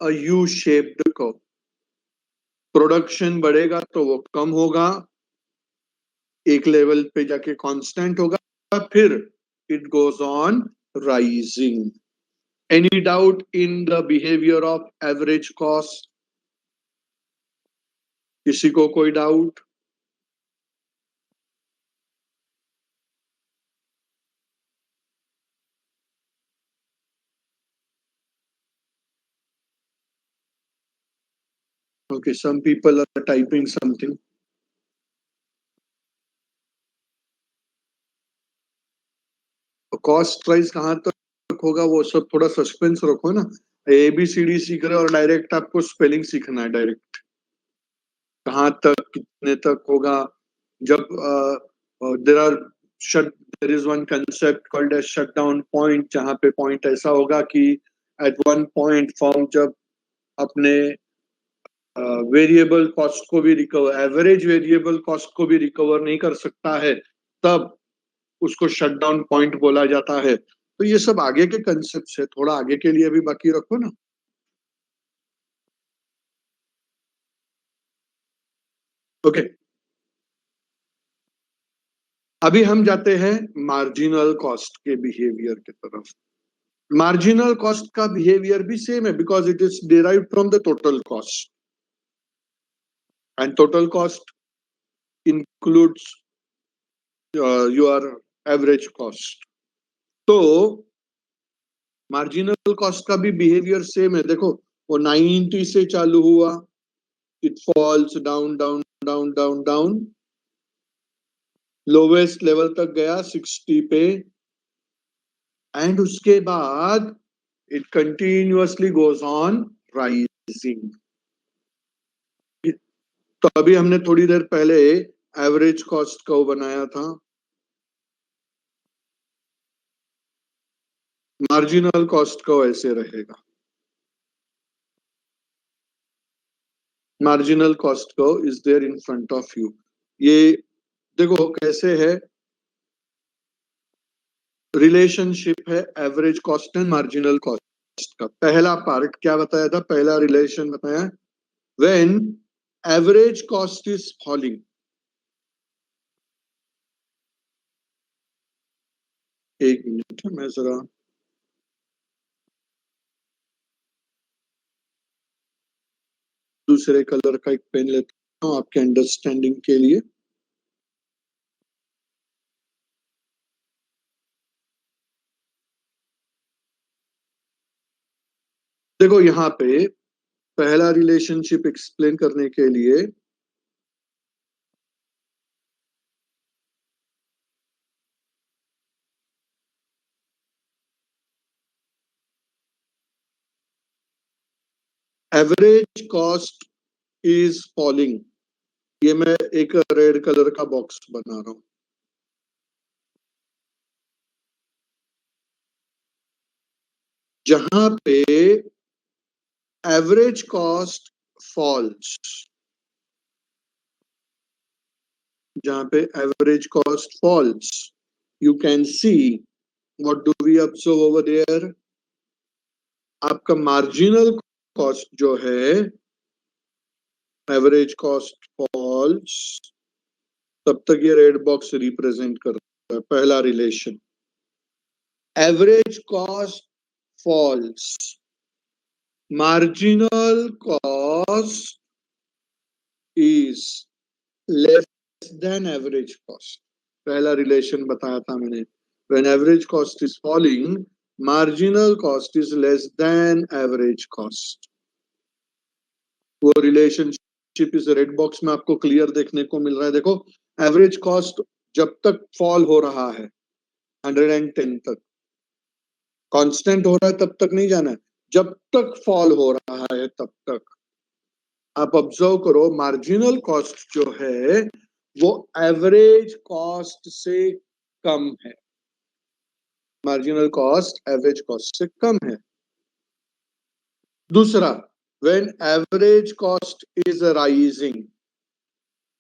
a U-shaped curve. Production बढ़ेगा तो वो कम होगा, एक लेवल पे जाके कांस्टेंट होगा, फिर it goes on rising. Any doubt in the behaviour of average cost? किसी को कोई doubt? Okay, some people are typing something. Cost price कहाँ तक होगा वो सब थोड़ा सस्पेंस रखो ना. ABCD सीख रहे और डायरेक्ट आपको स्पेलिंग सीखना है डायरेक्ट. कहाँ तक, कितने तक होगा? जब there are shut there is one concept called as shut down point, जहाँ पे पॉइंट ऐसा होगा कि एट वन पॉइंट फर्म जब अपने वेरिएबल कॉस्ट को भी रिकवर, एवरेज वेरिएबल कॉस्ट को भी रिकवर नहीं कर सकता है, तब उसको शट डाउन पॉइंट बोला जाता है. तो ये सब आगे के कंसेप्ट है, थोड़ा आगे के लिए भी बाकी रखो ना. ओके, अभी हम जाते हैं मार्जिनल कॉस्ट के बिहेवियर की तरफ. मार्जिनल कॉस्ट का बिहेवियर भी सेम है, because it is derived from the total cost, and total cost includes your average cost. तो मार्जिनल कॉस्ट का भी बिहेवियर सेम है. देखो, वो 90 से चालू हुआ, it falls down down down down down, lowest level तक गया 60 पे, एंड उसके बाद it continuously goes on rising. तो अभी हमने थोड़ी देर पहले एवरेज कॉस्ट को बनाया था. मार्जिनल कॉस्ट को ऐसे रहेगा. मार्जिनल कॉस्ट को is there in front of you. ये देखो कैसे है रिलेशनशिप है average cost and marginal cost का. पहला पार्ट क्या बताया था, पहला रिलेशन बताया, when average cost is falling. एक मिनट, मैं जरा दूसरे कलर का एक पेन लेता हूँ आपके अंडरस्टैंडिंग के लिए. देखो यहाँ पे पहला रिलेशनशिप एक्सप्लेन करने के लिए एवरेज कॉस्ट इज फॉलिंग. ये मैं एक रेड कलर का बॉक्स बना रहा हूं. जहां पे एवरेज कॉस्ट फॉल्स, जहां पे average cost falls, you can see what do we observe over there. आपका मार्जिनल कॉस्ट जो है, एवरेज कॉस्ट फॉल्स, तब तक ये रेड बॉक्स रिप्रेजेंट करता है पहला relation. Average cost falls, marginal cost is less than average cost. पहला रिलेशन बताया था मैंने. When average cost is falling, marginal cost is less than average cost. वो रिलेशनशिप इस रेड बॉक्स में आपको क्लियर देखने को मिल रहा है. देखो, एवरेज कॉस्ट जब तक फॉल हो रहा है 110 तक, कांस्टेंट हो रहा है तब तक नहीं जाना है, जब तक फॉल हो रहा है तब तक आप ऑब्जर्व करो मार्जिनल कॉस्ट जो है वो एवरेज कॉस्ट से कम है. मार्जिनल कॉस्ट एवरेज कॉस्ट से कम है. दूसरा, when average cost is rising,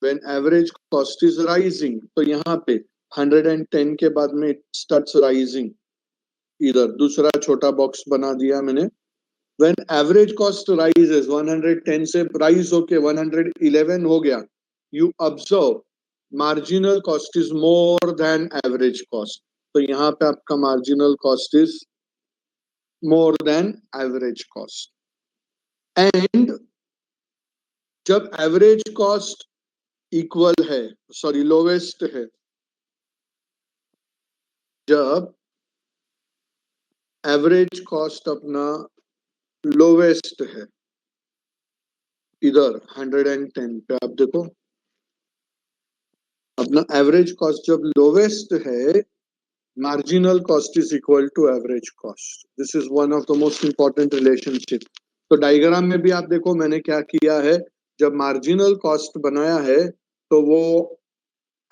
when average cost is rising, तो यहाँ पे 110 के बाद में स्टार्ट्स राइजिंग. इधर दूसरा छोटा बॉक्स बना दिया मैंने. when average cost rises 110 से rise होके 111 हो गया, you observe marginal cost is more than average cost. तो यहाँ पे आपका marginal cost is more than average cost. And जब average cost equal है, sorry lowest है, जब average cost अपना lowest है, इधर 110 पे आप देखो, अपना एवरेज कॉस्ट जब लोवेस्ट है, marginal cost is equal to average cost. This is one of the most important relationship. तो डायग्राम में भी आप देखो मैंने क्या किया है, जब मार्जिनल कॉस्ट बनाया है तो वो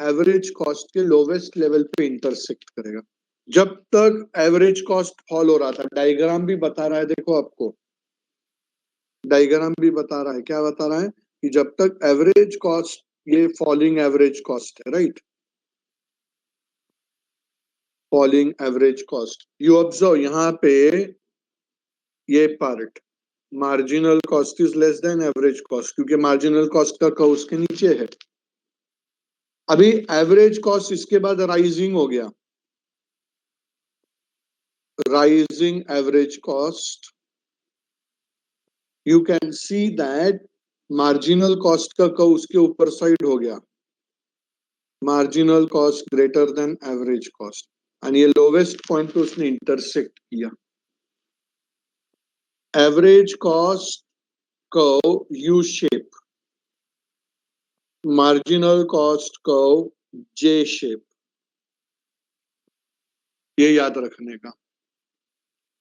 एवरेज कॉस्ट के लोवेस्ट लेवल पे इंटरसेक्ट करेगा. जब तक एवरेज कॉस्ट फॉल हो रहा था, डायग्राम भी बता रहा है, देखो आपको डायग्राम भी बता रहा है, क्या बता रहा है कि जब तक एवरेज कॉस्ट, ये फॉलिंग एवरेज कॉस्ट है, right, falling average cost. You observe यहाँ पे ये part marginal cost is less than average cost, क्योंकि मार्जिनल कॉस्ट का कर्व उसके नीचे है. अभी एवरेज कॉस्ट इसके बाद राइजिंग हो गया, rising average cost. You can see that marginal cost का कर्व उसके ऊपर साइड हो गया, marginal cost greater than average cost, and ये लोवेस्ट पॉइंट पे उसने इंटरसेक्ट किया. Average cost curve U shape, marginal cost curve J shape. ये याद रखने का.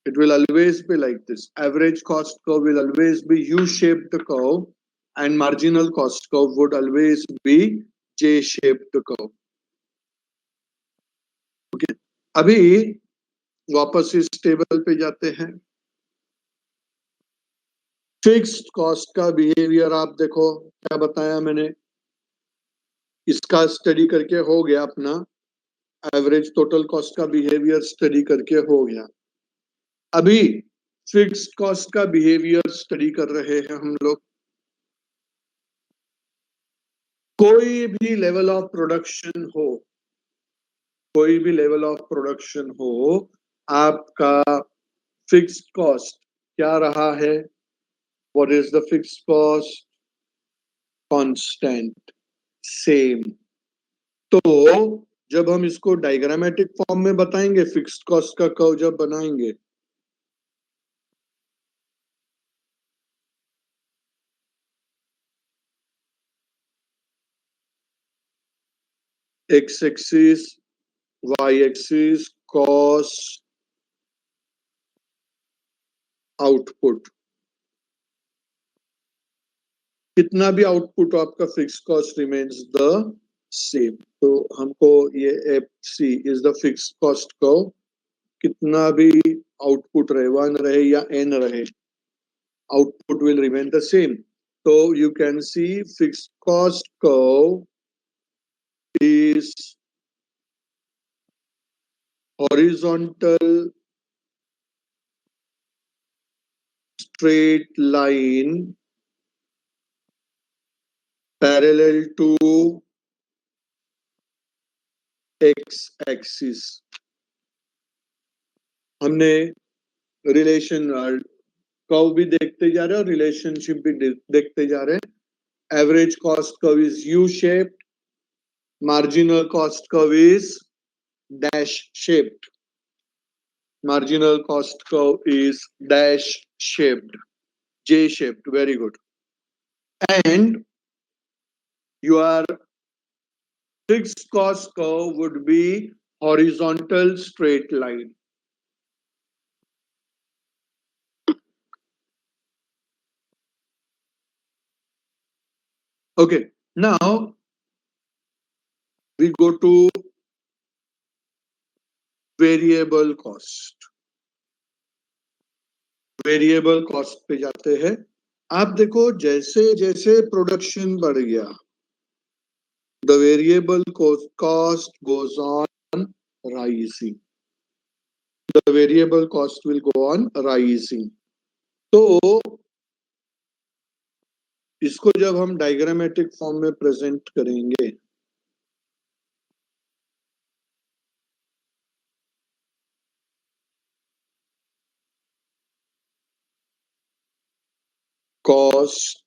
It will always be like this. Average cost curve will always be U-shaped curve, and marginal cost curve would always be J-shaped curve. Okay. अभी वापस इस table पे जाते हैं. फिक्स्ड कॉस्ट का बिहेवियर आप देखो, क्या बताया मैंने, इसका स्टडी करके हो गया अपना. एवरेज टोटल कॉस्ट का बिहेवियर स्टडी करके हो गया. अभी फिक्स्ड कॉस्ट का बिहेवियर स्टडी कर रहे हैं हम लोग. कोई भी लेवल ऑफ प्रोडक्शन हो, कोई भी लेवल ऑफ प्रोडक्शन हो, आपका फिक्स्ड कॉस्ट क्या रहा है? What is the fixed cost? Constant, same. तो जब हम इसको डायग्रामेटिक फॉर्म में बताएंगे, फिक्स्ड कॉस्ट का कर्व जब बनाएंगे, X axis, Y axis, cost, output, कितना भी आउटपुट हो आपका fix cost remains the same. तो हमको ये F C is the fix cost curve, कितना भी आउटपुट रहे, 1 रहे या n रहे, output will remain the same. तो you can see fix cost curve is horizontal straight line parallel to x axis. हमने रिलेशन कर्व भी देखते जा रहे हैं और रिलेशनशिप भी देखते जा रहे हैं. Average cost curve is U shaped, marginal cost curve is dash shaped, marginal cost curve is dash shaped, J shaped. Very good. And your fixed cost curve would be horizontal straight line. Okay, now we go to variable cost. Variable cost पे जाते हैं. आप देखो जैसे जैसे production बढ़ गया, the variable cost goes on rising, the variable cost will go on rising. तो इसको जब हम डायग्रामेटिक फॉर्म में प्रेजेंट करेंगे, cost,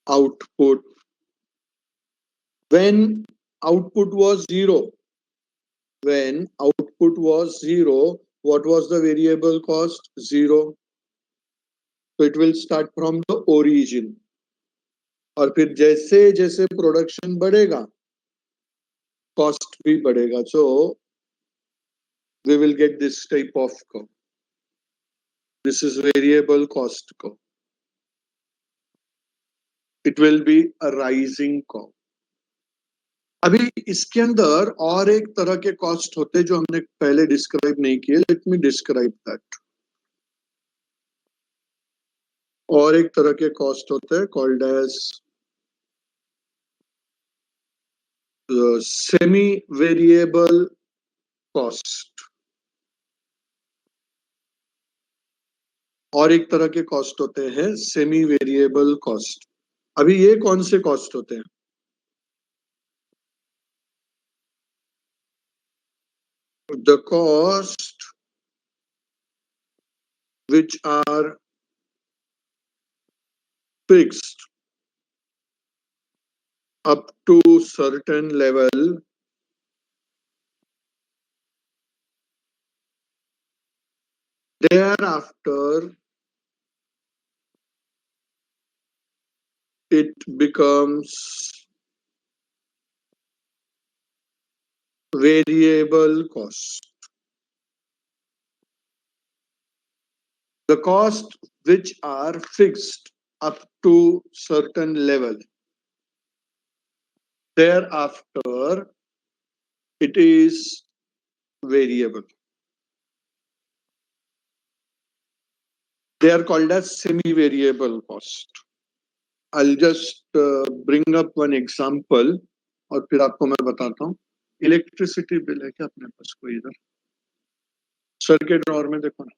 output, when output was zero, what was the variable cost? Zero. So it will start from the origin, और फिर जैसे जैसे प्रोडक्शन बढ़ेगा कॉस्ट भी बढ़ेगा. So we will get this type of curve. This is variable cost curve. It will be a rising curve. अभी इसके अंदर और एक तरह के कॉस्ट होते हैं जो हमने पहले डिस्क्राइब नहीं किए. Let me describe that. और एक तरह के कॉस्ट होते हैं called as semi variable cost. और एक तरह के कॉस्ट होते हैं सेमी वेरिएबल कॉस्ट. अभी ये कौन से कॉस्ट होते हैं? The cost which are fixed up to certain level, thereafter it becomes variable cost. The cost which are fixed up to certain level, thereafter it is variable. They are called as semi-variable cost. I'll just bring up one example और फिर आपको मैं बताता हूँ. Electricity bill है क्या अपने पास कोई इधर? सर के ड्रॉर में देखो ना.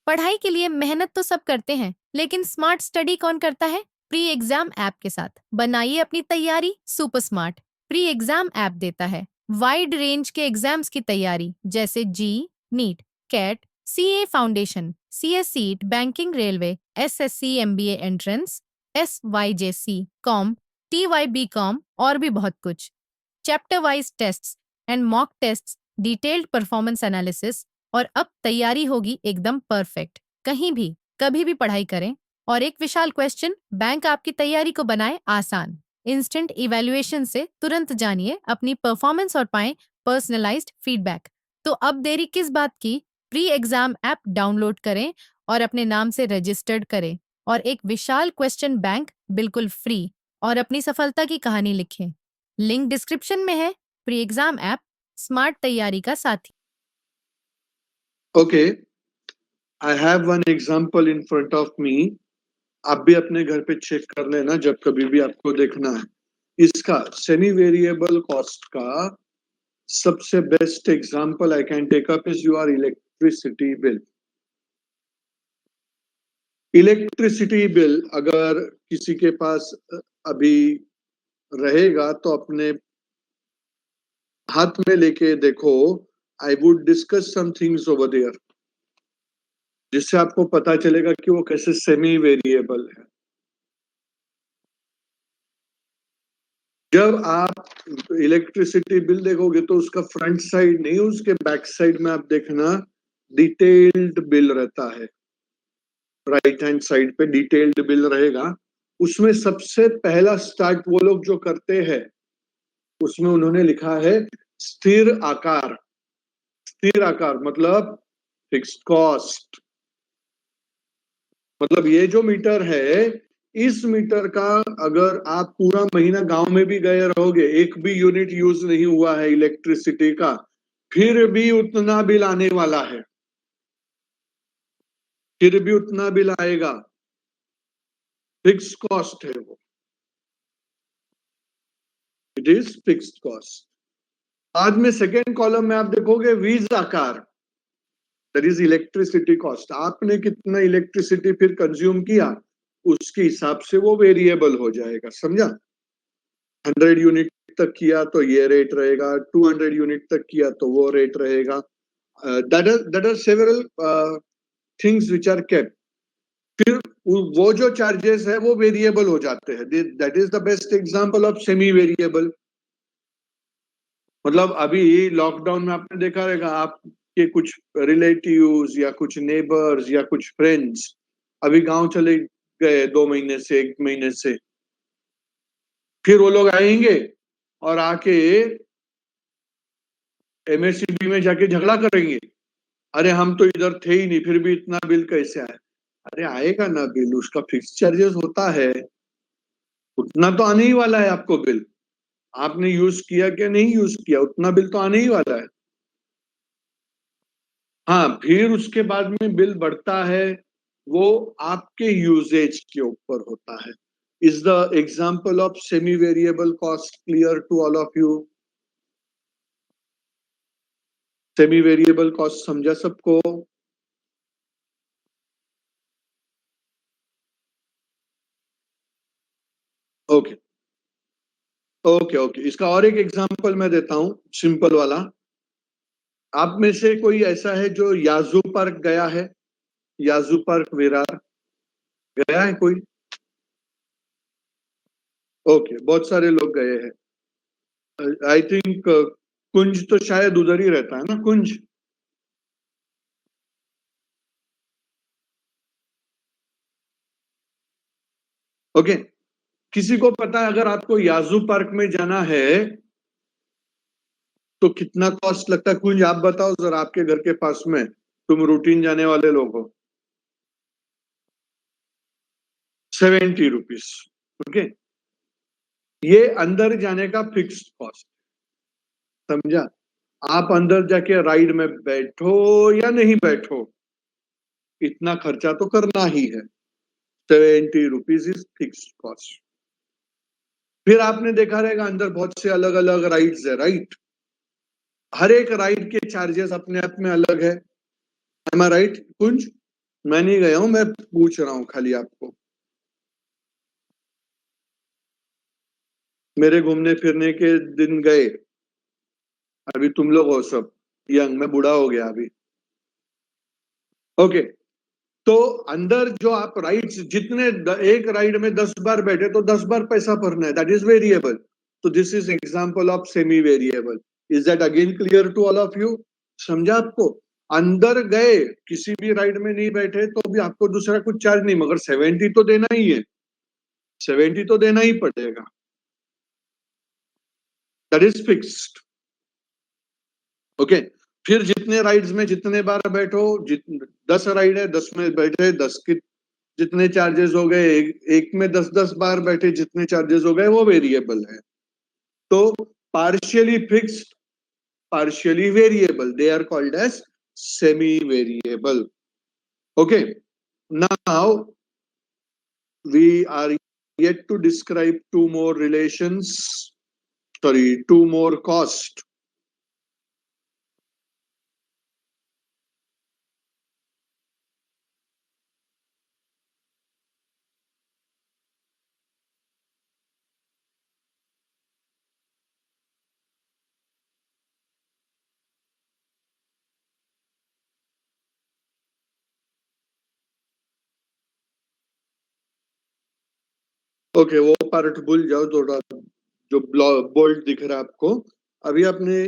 पढ़ाई के लिए मेहनत तो सब करते हैं, लेकिन स्मार्ट स्टडी कौन करता है? प्री एग्जाम ऐप के साथ बनाइए अपनी तैयारी super smart. Pre exam app देता है वाइड रेंज के एग्जाम्स की तैयारी, जैसे JEE, NEET, CAT, CA foundation, CSEET, banking, railway, SSC, MBA entrance, SYJC, com, TYB com और भी बहुत कुछ. Chapter wise tests and mock tests, detailed performance analysis, और अब तैयारी होगी एकदम परफेक्ट. कहीं भी कभी भी पढ़ाई करें. और एक विशाल क्वेश्चन बैंक आपकी तैयारी को बनाए आसान. इंस्टेंट इवैल्यूएशन से तुरंत जानिए अपनी परफॉर्मेंस और पाएं पर्सनलाइज्ड फीडबैक. तो अब देरी किस बात की? प्री एग्जाम ऐप डाउनलोड करें और अपने नाम से रजिस्टर्ड करें और एक विशाल क्वेश्चन बैंक बिल्कुल फ्री और अपनी सफलता की कहानी लिखें. लिंक डिस्क्रिप्शन में है. प्री एग्जाम ऐप स्मार्ट तैयारी का साथी. Okay, I have one example in front of me. आप भी अपने घर पे चेक कर लेना जब कभी भी आपको देखना है. इसका सेमी वेरिएबल कॉस्ट का सबसे best example I can take up is your electricity bill. Electricity bill अगर किसी के पास अभी रहेगा तो अपने हाथ में लेके देखो. I would discuss some things over there जिससे आपको पता चलेगा कि वो कैसे सेमी वेरिएबल है. जब आप इलेक्ट्रिसिटी बिल देखोगे तो उसका फ्रंट साइड नहीं, उसके बैक साइड में आप देखना डिटेल्ड बिल रहता है. राइट हैंड साइड पे डिटेल्ड बिल रहेगा. उसमें सबसे पहला स्टार्ट वो लोग जो करते हैं उसमें उन्होंने लिखा है स्थिर आकार। स्थिर आकार मतलब फिक्स्ड कॉस्ट। मतलब ये जो मीटर है, इस मीटर का अगर आप पूरा महीना गांव में भी गए रहोगे, एक भी यूनिट यूज नहीं हुआ है इलेक्ट्रिसिटी का, फिर भी उतना बिल आने वाला है, फिर भी उतना बिल आएगा। फिक्स्ड कॉस्ट है वो, इट इज फिक्स्ड कॉस्ट। बाद में सेकेंड कॉलम में आप देखोगे वीज आकार, दैट इज इलेक्ट्रिसिटी कॉस्ट। आपने कितना इलेक्ट्रिसिटी फिर कंज्यूम किया, उसके हिसाब से वो वेरिएबल हो जाएगा, समझा। 100 यूनिट तक किया तो ये रेट रहेगा, 200 यूनिट तक किया तो वो रेट रहेगा। That are several things which are kept. फिर वो जो चार्जेस है वो वेरिएबल हो जाते हैं। That is the best example of semi variable. मतलब अभी लॉकडाउन में आपने देखा रहेगा, आपके कुछ रिलेटिव्स या कुछ नेबर्स या कुछ फ्रेंड्स अभी गांव चले गए 2 महीने से, 1 महीने से, फिर वो लोग आएंगे और आके एमएससीबी में जाके झगड़ा करेंगे, अरे हम तो इधर थे ही नहीं, फिर भी इतना बिल कैसे आया। अरे आएगा ना बिल, उसका फिक्स चार्जेस होता है, उतना तो आने ही वाला है आपको बिल। आपने यूज किया क्या नहीं यूज किया, उतना बिल तो आने ही वाला है। हाँ, फिर उसके बाद में बिल बढ़ता है, वो आपके यूजेज के ऊपर होता है। Is the example of semi variable cost clear to all of you? Semi variable cost समझा सबको? ओके ओके ओके, इसका और एक एग्जांपल मैं देता हूं, सिंपल वाला। आप में से कोई ऐसा है जो याजू पार्क गया है? याजू पार्क विरार गया है कोई? ओके, बहुत सारे लोग गए हैं। आई थिंक कुंज तो शायद उधर ही रहता है ना, कुंज? ओके, किसी को पता है अगर आपको याजू पार्क में जाना है तो कितना कॉस्ट लगता है? कुंज आप बताओ जरा, आपके घर के पास में, तुम रूटीन जाने वाले लोग हो। 70 रुपीज। ओके, ये अंदर जाने का फिक्स्ड कॉस्ट, समझा। आप अंदर जाके राइड में बैठो या नहीं बैठो, इतना खर्चा तो करना ही है। 70 रुपीज इज फिक्स्ड कॉस्ट। फिर आपने देखा रहेगा अंदर बहुत से अलग अलग राइड्स है, राइट? हर एक राइड के चार्जेस अपने आप में अलग है। एम आई राइट कुंज? मैं नहीं गया हूं, मैं पूछ रहा हूं खाली आपको। मेरे घूमने फिरने के दिन गए, अभी तुम लोग हो सब यंग, मैं बूढ़ा हो गया अभी। ओके, तो अंदर जो आप राइड्स जितने एक राइड में 10 बार बैठे तो 10 बार पैसा भरना है, दैट इज वेरिएबल। तो this is example of semi variable. Is that again clear to all of you? समझा आपको? अंदर गए, किसी भी राइड में नहीं बैठे तो भी आपको दूसरा कुछ चार्ज नहीं, मगर 70 तो देना ही है, 70 तो देना ही पड़ेगा, दैट इज फिक्स्ड। ओके, फिर जितने राइड्स में जितने बार बैठो, 10 राइड है, 10 में बैठे 10 की जितने चार्जेस हो गए, एक में 10-10 बार बैठे जितने चार्जेस हो गए, वो वेरिएबल है। तो partially fixed, partially variable, they are called as semi variable. Okay, now we are yet to describe two more relations, sorry, two more cost. Okay, वो पार्ट भूल जाओ थोड़ा, जो बोल्ड दिख रहा है आपको। अभी आपने,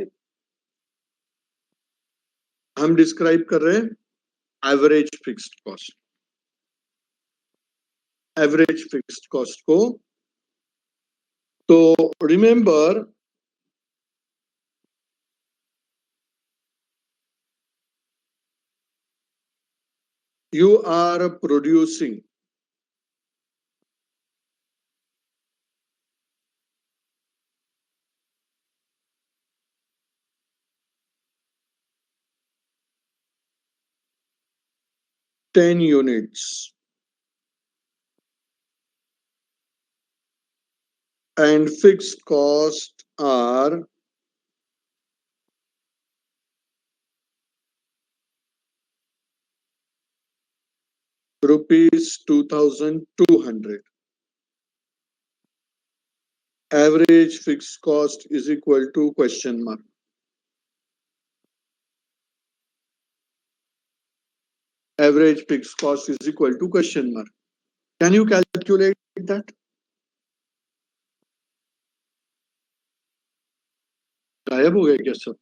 हम डिस्क्राइब कर रहे हैं average fixed cost. Average fixed cost को, तो remember You are producing ten units and fixed cost are rupees 2,200. Average fixed cost is equal to question mark. Average fixed cost is equal to question mark. Can you calculate that? गायब हो गए क्या सब?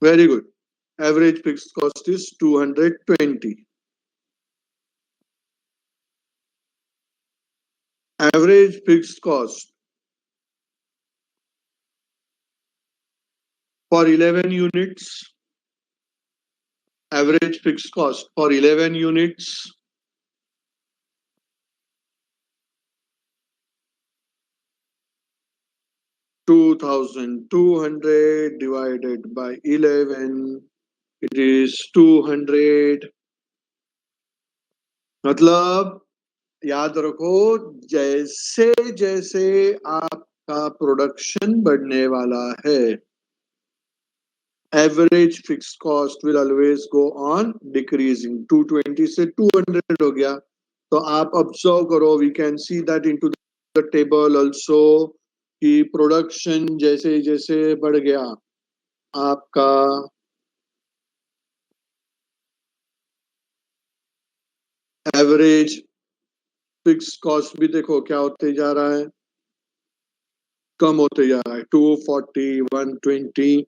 Very good. Average fixed cost is 220. Average fixed cost for 11 units. Average fixed cost for 11 units. $2,200 divided by 11. It is 200. मतलब याद रखो, जैसे जैसे आपका प्रोडक्शन बढ़ने वाला है, average fixed cost will always go on decreasing. 220 से 200 हो गया, तो आप ऑब्जर्व करो, we can see that into the table also कि प्रोडक्शन जैसे जैसे बढ़ गया, आपका एवरेज फिक्स्ड कॉस्ट भी देखो क्या होते जा रहा है, कम होते जा रहा है. 240, 120.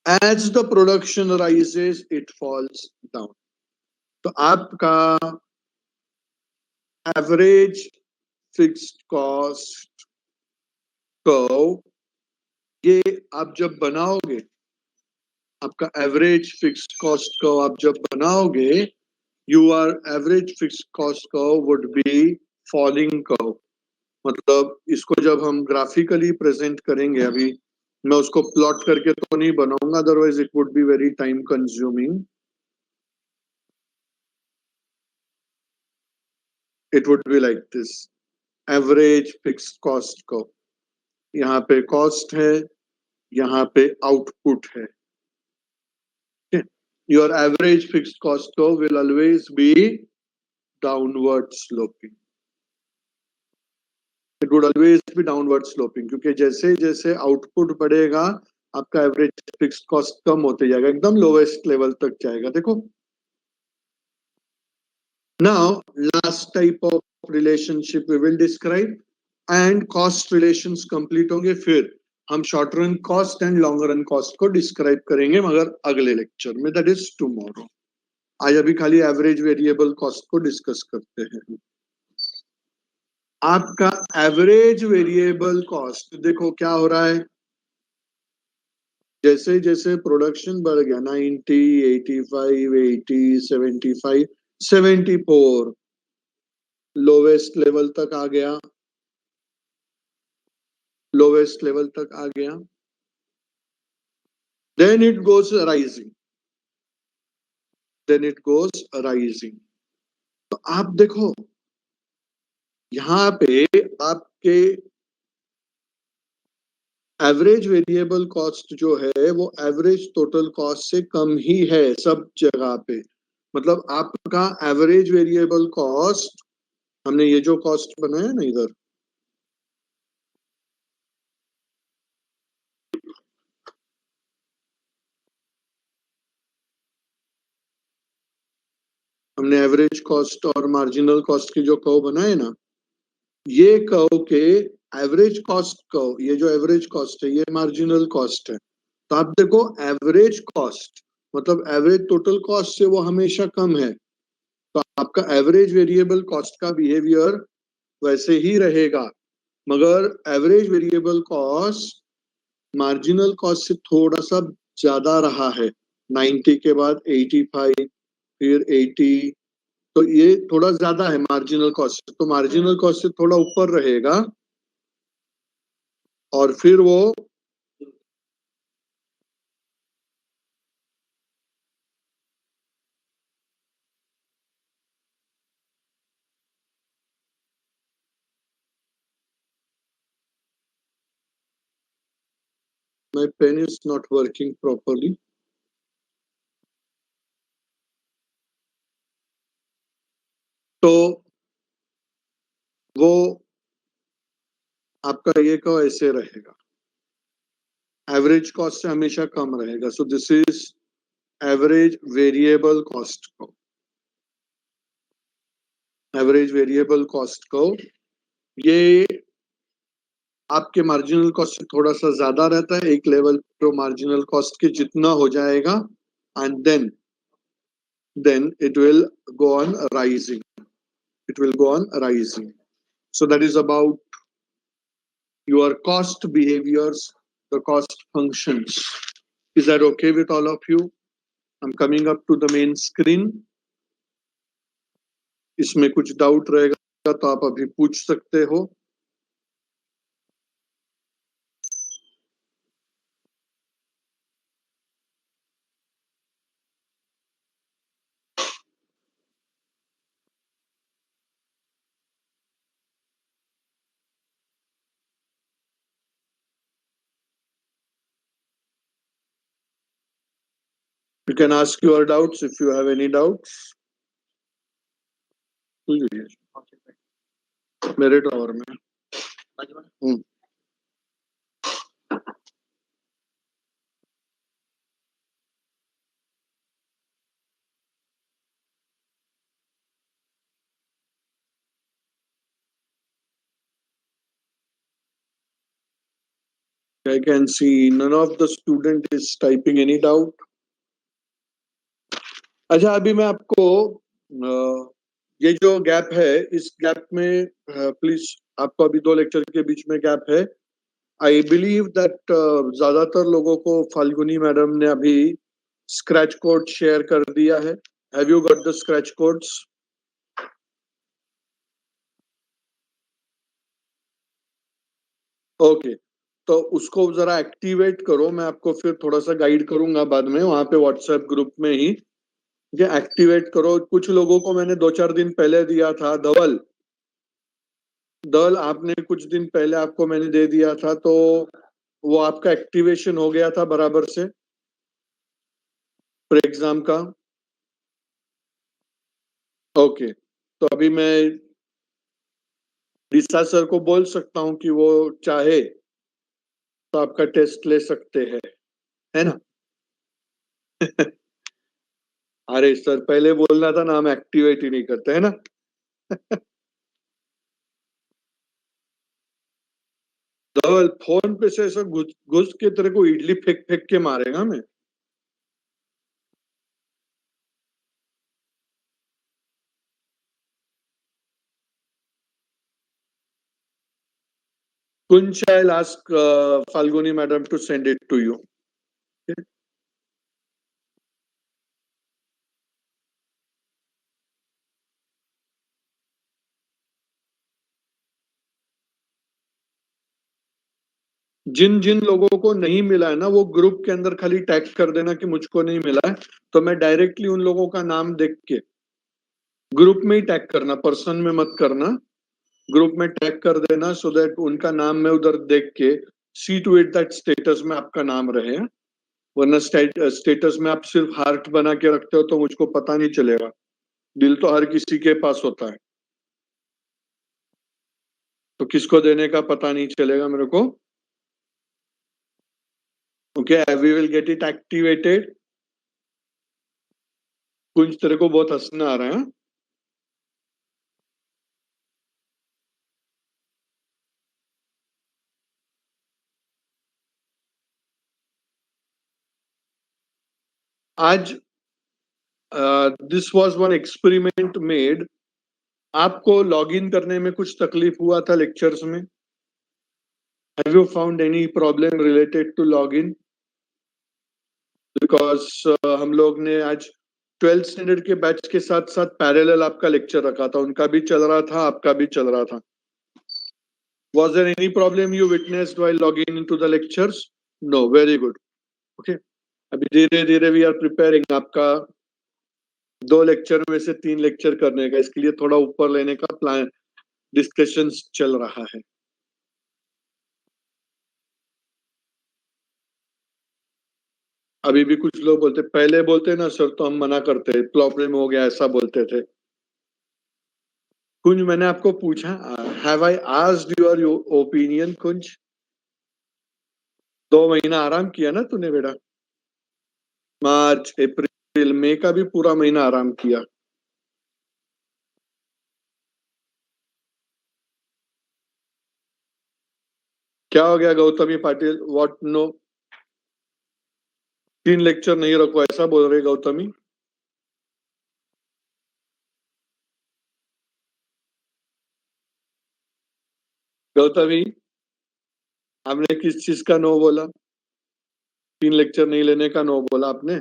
As the production rises, it falls down. तो आपका एवरेज फिक्स्ड कॉस्ट कर्व, ये आप जब बनाओगे, आपका एवरेज फिक्स्ड कॉस्ट कर्व आप जब बनाओगे, your average fixed cost curve would be falling curve. मतलब इसको जब हम ग्राफिकली प्रेजेंट करेंगे, अभी मैं उसको प्लॉट करके तो नहीं बनाऊंगा, otherwise it would be very time consuming. It would be like this, average fixed cost curve. यहाँ पे कॉस्ट है, यहाँ पे आउटपुट है. Your average fixed cost curve will always be downward sloping. It would always be downward sloping, क्योंकि जैसे जैसे output बढ़ेगा, आपका एवरेज फिक्स्ड कॉस्ट कम होते जाएगा, एकदम लोवेस्ट लेवल तक जाएगा. देखो, now last type of relationship we will describe, and cost relations complete होंगे, फिर हम short run cost and long run cost को डिस्क्राइब करेंगे, मगर अगले लेक्चर में, दैट इज टुमारो. आज अभी खाली एवरेज वेरिएबल कॉस्ट को डिस्कस करते हैं. आपका एवरेज वेरिएबल कॉस्ट देखो क्या हो रहा है, जैसे जैसे प्रोडक्शन बढ़ गया, 90, 85, 80, 75, 74 लोवेस्ट लेवल तक आ गया, लोवेस्ट लेवल तक आ गया. Then it goes rising, then it goes rising. तो आप देखो यहाँ पे आपके एवरेज वेरिएबल कॉस्ट जो है वो एवरेज टोटल कॉस्ट से कम ही है सब जगह पे. मतलब आपका एवरेज वेरिएबल कॉस्ट, हमने ये जो कॉस्ट बनाया ना इधर, हमने एवरेज कॉस्ट और मार्जिनल कॉस्ट की जो कर्व बनाए ना, ये कर्व के एवरेज कॉस्ट कर्व, ये जो एवरेज कॉस्ट है ये मार्जिनल कॉस्ट है. तो आप देखो एवरेज कॉस्ट मतलब एवरेज टोटल कॉस्ट से वो हमेशा कम है, तो आपका एवरेज वेरिएबल कॉस्ट का बिहेवियर वैसे ही रहेगा, मगर average variable cost marginal cost से थोड़ा सा ज्यादा रहा है। 90 के बाद 85, फिर 80, तो ये थोड़ा ज्यादा है मार्जिनल कॉस्ट, तो मार्जिनल कॉस्ट से थोड़ा ऊपर रहेगा। और फिर वो my pen is not working properly. तो वो आपका ये का ऐसे रहेगा, एवरेज कॉस्ट से हमेशा कम रहेगा। So this is average variable cost को, एवरेज वेरिएबल कॉस्ट को ये आपके मार्जिनल कॉस्ट से थोड़ा सा ज्यादा रहता है, एक लेवल तो मार्जिनल कॉस्ट के जितना हो जाएगा, and then it will go on rising, it will go on rising. So that is about your cost behaviors, the cost functions. Is that okay with all of you? I'm coming up to the main screen. इसमें कुछ doubt रहेगा तो आप अभी पूछ सकते हो। You can ask your doubts if you have any doubts. मेरे ड्रॉवर में I can see none of the student is typing any doubt. अच्छा, अभी मैं आपको ये जो गैप है, इस गैप में प्लीज, आपको अभी 2 लेक्चर के बीच में गैप है। आई बिलीव दैट ज्यादातर लोगों को फाल्गुनी मैडम ने अभी स्क्रैच कोड शेयर कर दिया है। Have you got the scratch codes? Okay, तो उसको जरा एक्टिवेट करो, मैं आपको फिर थोड़ा सा गाइड करूंगा बाद में वहां पे व्हाट्सएप ग्रुप में ही। ये एक्टिवेट करो। कुछ लोगों को मैंने 2-4 दिन पहले दिया था। धवल, आपने कुछ दिन पहले आपको मैंने दे दिया था, तो वो आपका एक्टिवेशन हो गया था बराबर से प्री एग्जाम का? ओके, तो अभी मैं दिशा सर को बोल सकता हूँ कि वो चाहे तो आपका टेस्ट ले सकते हैं, है ना? अरे सर, पहले बोलना था ना, हम एक्टिवेट ही नहीं करते, है ना? धवल, फोन पे से ऐसा घुस घुस के तेरे को इडली फेंक फेंक के मारेगा मैं। Kunsh, I'll ask Falguni madam to send it to you. Okay? जिन जिन लोगों को नहीं मिला है ना, वो ग्रुप के अंदर खाली टैग कर देना कि मुझको नहीं मिला है, तो मैं डायरेक्टली उन लोगों का नाम देख के ग्रुप में ही टैग करना, पर्सन में मत करना, ग्रुप में टैग कर देना, सो दैट उनका नाम मैं उधर देख के सी टू इट दैट स्टेटस में आपका नाम रहे। वरना स्टेटस में आप सिर्फ हार्ट बना के रखते हो तो मुझको पता नहीं चलेगा। दिल तो हर किसी के पास होता है, तो किसको देने का पता नहीं चलेगा मेरे को। Okay, we will get it activated. कुछ तेरे को बहुत हंसना आ रहा है? आज this was one experiment made आपको लॉग इन करने में कुछ तकलीफ हुआ था लेक्चर्स में? Have you found any problem related to log in? Because हम लोग ने आज 12th स्टैंडर्ड के बैच के साथ साथ पैरेलल आपका लेक्चर रखा था, उनका भी चल रहा था, आपका भी चल रहा था. Was there any problem you witnessed while logging into the lectures? No, very good. Okay. अभी धीरे धीरे वी आर प्रिपेयरिंग आपका 2 लेक्चर में से 3 लेक्चर करने का, इसके लिए थोड़ा ऊपर लेने का प्लान डिस्कशंस चल रहा है. अभी भी कुछ लोग बोलते, पहले बोलते ना सर तो हम मना करते, प्रॉब्लम हो गया ऐसा बोलते थे. कुंज, मैंने आपको पूछा, have I asked your opinion Kunj? 2 महीना आराम किया ना तूने बेटा? मार्च, अप्रैल, मई का भी पूरा महीना आराम किया. क्या हो गया Gautami Patil? What? No, 3 lecture नहीं रखो ऐसा बोल रहे गौतमी? गौतमी, आपने किस चीज का नो बोला? 3 लेक्चर नहीं लेने का नो बोला आपने?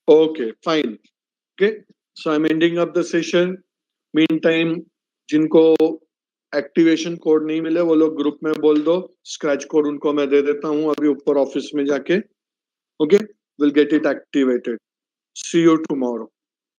Okay fine. Okay, so I am ending up the session. Mean time जिनको एक्टिवेशन कोड नहीं मिले वो लोग ग्रुप में बोल दो, स्क्रैच कोड उनको मैं दे देता हूँ अभी ऊपर ऑफिस में जाके. Okay, will get it activated. See you tomorrow.